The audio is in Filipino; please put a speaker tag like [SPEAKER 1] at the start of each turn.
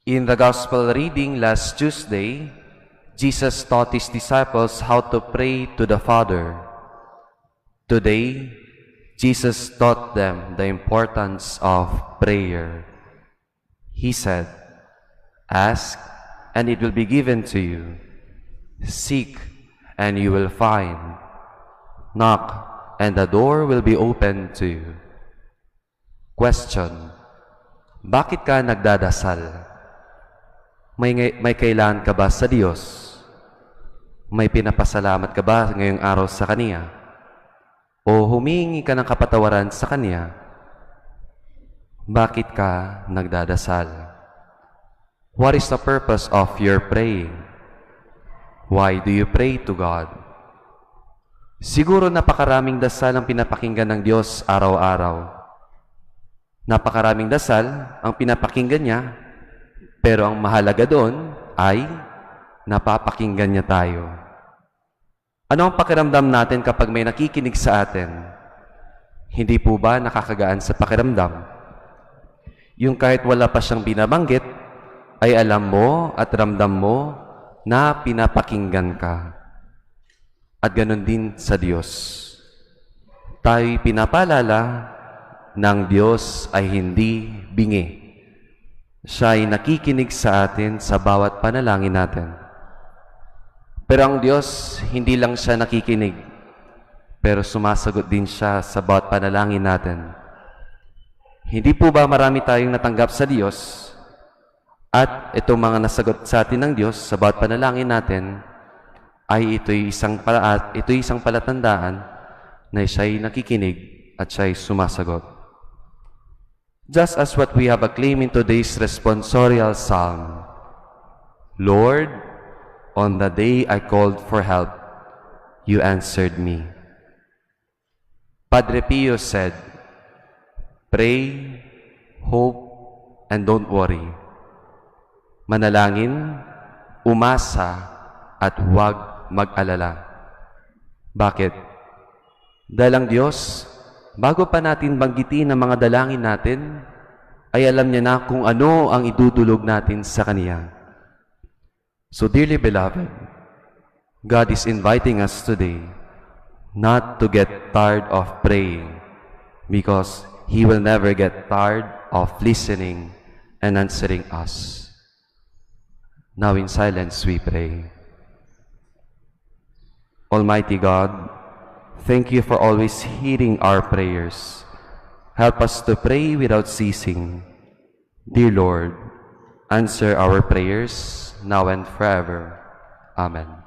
[SPEAKER 1] In the Gospel reading last Tuesday, Jesus taught his disciples how to pray to the Father. Today, Jesus taught them the importance of prayer. He said, "Ask, and it will be given to you. Seek, and you will find. Knock, and the door will be opened to you." Question: bakit ka nagdadasal? May kailangan ka ba sa Diyos? May pinapasalamat ka ba ngayong araw sa Kanya? O humingi ka ng kapatawaran sa Kanya? Bakit ka nagdadasal? What is the purpose of your praying? Why do you pray to God? Siguro napakaraming dasal ang pinapakinggan ng Diyos araw-araw. Napakaraming dasal ang pinapakinggan niya, pero ang mahalaga doon ay napapakinggan niya tayo. Ano ang pakiramdam natin kapag may nakikinig sa atin? Hindi po ba nakakagaan sa pakiramdam? Yung kahit wala pa siyang binabanggit, ay alam mo at ramdam mo na pinapakinggan ka. At ganun din sa Diyos. Tayo'y pinapaalala ng Diyos ay hindi bingi. Siya ay nakikinig sa atin sa bawat panalangin natin. Pero ang Diyos, hindi lang siya nakikinig, pero sumasagot din siya sa bawat panalangin natin. Hindi po ba marami tayong natanggap sa Diyos? At itong mga nasagot sa atin ng Diyos sa bawat panalangin natin, ay ito'y isang palatandaan na siya'y nakikinig at siya'y sumasagot. Just as what we have acclaimed in today's responsorial psalm, "Lord, on the day I called for help, you answered me." Padre Pio said, "Pray, hope, and don't worry." Manalangin, umasa, at huwag mag-alala. Bakit? Dahil ang Diyos, bago pa natin banggitin ang mga dalangin natin, ay alam niya na kung ano ang idudulog natin sa Kanya. So dearly beloved, God is inviting us today not to get tired of praying, because He will never get tired of listening and answering us. Now in silence we pray. Almighty God, thank you for always hearing our prayers. Help us to pray without ceasing. Dear Lord, answer our prayers now and forever. Amen.